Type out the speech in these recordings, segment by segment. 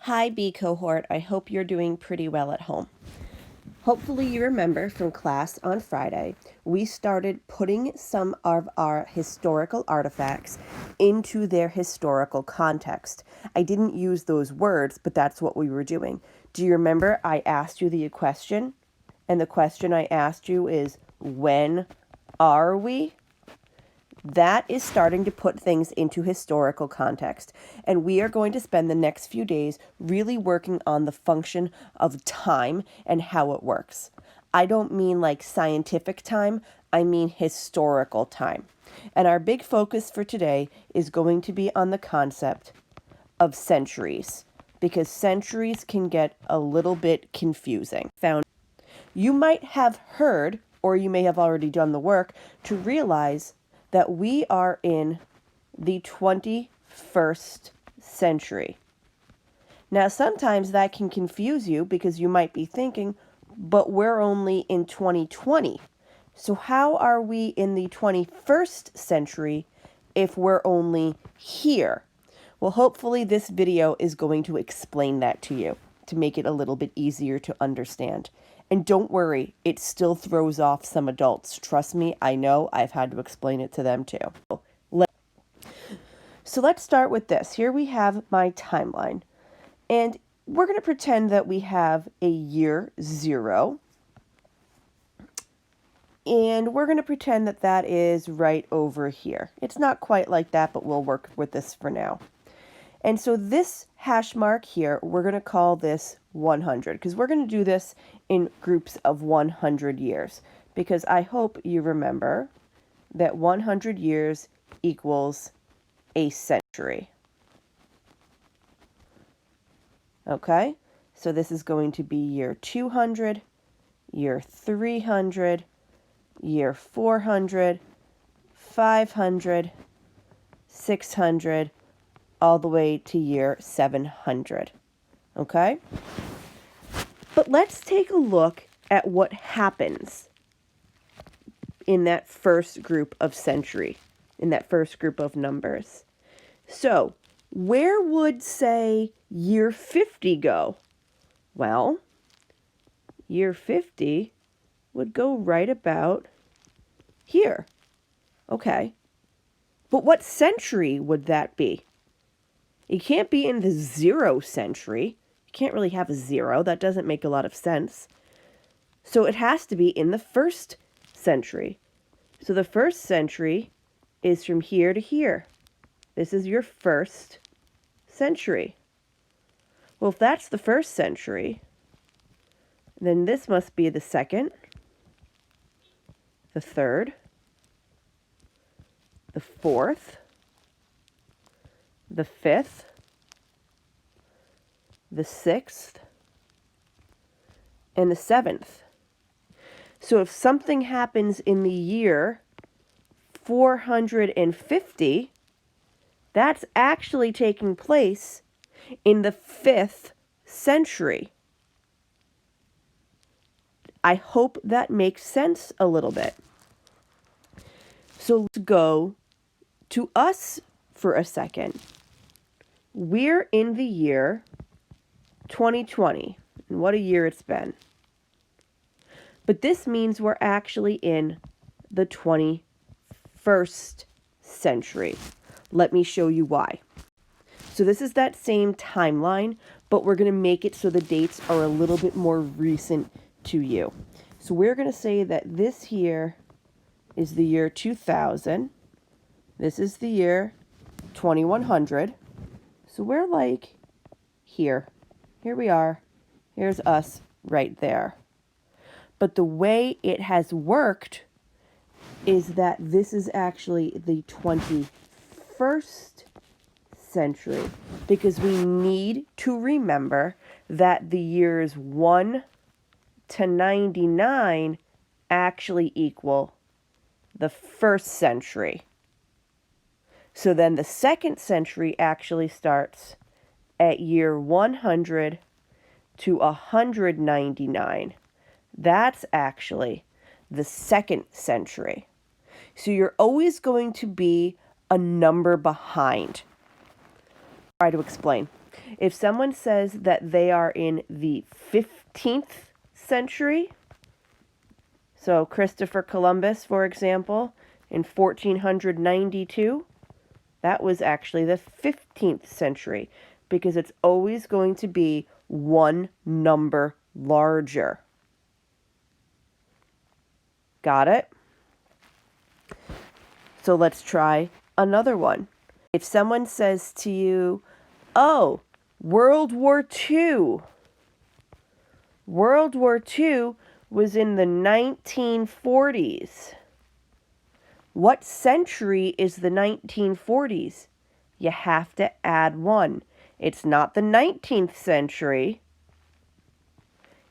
Hi, B cohort. I hope you're doing pretty well at home. Hopefully you remember from class on Friday, we started putting some of our historical artifacts into their historical context. I didn't use those words, but that's what we were doing. Do you remember I asked you the question? And the question I asked you is, when are we? That is starting to put things into historical context. And we are going to spend the next few days really working on the function of time and how it works. I don't mean like scientific time, I mean historical time. And our big focus for today is going to be on the concept of centuries, because centuries can get a little bit confusing. You might have heard, or you may have already done the work, to realize that we are in the 21st century. Now, sometimes that can confuse you because you might be thinking, but we're only in 2020. So how are we in the 21st century if we're only here? Well, hopefully this video is going to explain that to you to make it a little bit easier to understand. And don't worry, it still throws off some adults. Trust me, I know. I've had to explain it to them too. So let's start with this. Here we have my timeline. And we're going to pretend that we have a year 0. And we're going to pretend that that is right over here. It's not quite like that, but we'll work with this for now. And so this hash mark here, we're going to call this 100, because we're going to do this in groups of 100 years, because I hope you remember that 100 years equals a century. Okay, so this is going to be year 200, year 300, year 400, 500, 600, all the way to year 700. Okay? But let's take a look at what happens in that first group of century, in that first group of numbers. So, where would, say, year 50 go? Well, year 50 would go right about here. Okay. But what century would that be? It can't be in the 0 century. You can't really have a 0. That doesn't make a lot of sense. So it has to be in the 1st century. So the 1st century is from here to here. This is your 1st century. Well, if that's the 1st century, then this must be the 2nd, the 3rd, the 4th, the 5th, the 6th, and the 7th. So if something happens in the year 450, that's actually taking place in the 5th century. I hope that makes sense a little bit. So let's go to us for a second. We're in the year 2020, and what a year it's been. But this means we're actually in the 21st century. Let me show you why. So this is that same timeline, but we're going to make it so the dates are a little bit more recent to you. So we're going to say that this here is the year 2000. This is the year 2100. So we're like here. Here we are. Here's us right there. But the way it has worked is that this is actually the 21st century, because we need to remember that the years 1 to 99 actually equal the 1st century. So then the 2nd century actually starts at year 100 to 199. That's actually the 2nd century. So you're always going to be a number behind. Try to explain. If someone says that they are in the 15th century, so Christopher Columbus, for example, in 1492, that was actually the 15th century, because it's always going to be one number larger. Got it? So let's try another one. If someone says to you, oh, World War II. World War II was in the 1940s. What century is the 1940s? You have to add one. It's not the 19th century.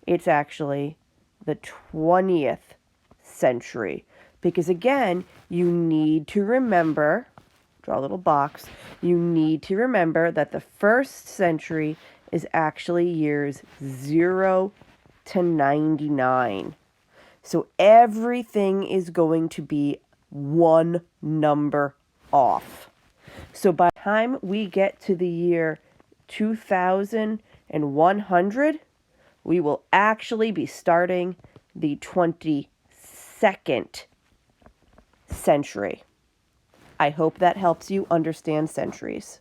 It's actually the 20th century. Because again, you need to remember, draw a little box, you need to remember that the first century is actually years 0 to 99. So everything is going to be one number off. So by the time we get to the year 2100, we will actually be starting the 22nd century. I hope that helps you understand centuries.